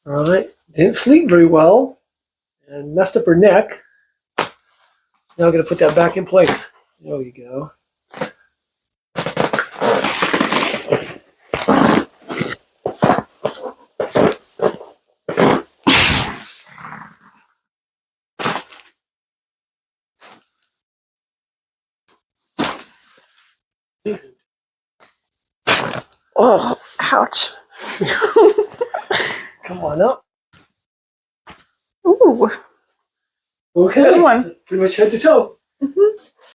All right. Didn't sleep very well and messed up her neck. Now I'm going to put that back in place. There we go. Oh, ouch. Come on up. Ooh. Okay. Good one. Pretty much head to toe.